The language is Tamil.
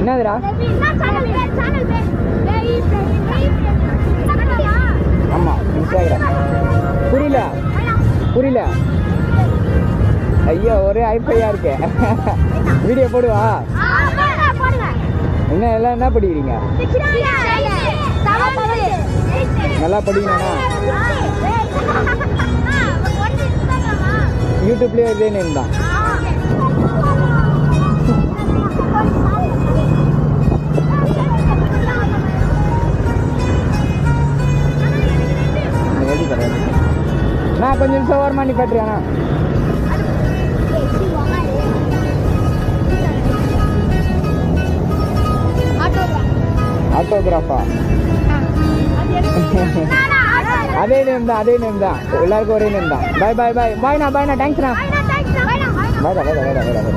என்னதுடா? ஆமாம், இன்ஸ்டாகிராம். புரியல புரியல. ஐயோ, ஒரே ஐஃபையாக இருக்கே. வீடியோ போடுவா? என்ன எல்லாம் என்ன படிக்கிறீங்க? நல்லா படிக்கணும்னா யூடியூப்லேயே இதே நேம் தான். நான் கொஞ்சம் நிமிஷம் ஓரமாக நீ கட்டுறியாண்ணா? ஆட்டோகிராஃபா? அதே நேம் தான், அதே நேம் தான், எல்லாருக்கும் ஒரே நேம் தான். பாய் பாய் பாய் பாய்ண்ணா, பாய்ண்ணா, தேங்க்ஸ்ண்ணா. பாய்டா பாய்டா பாய்டா பாய்டா.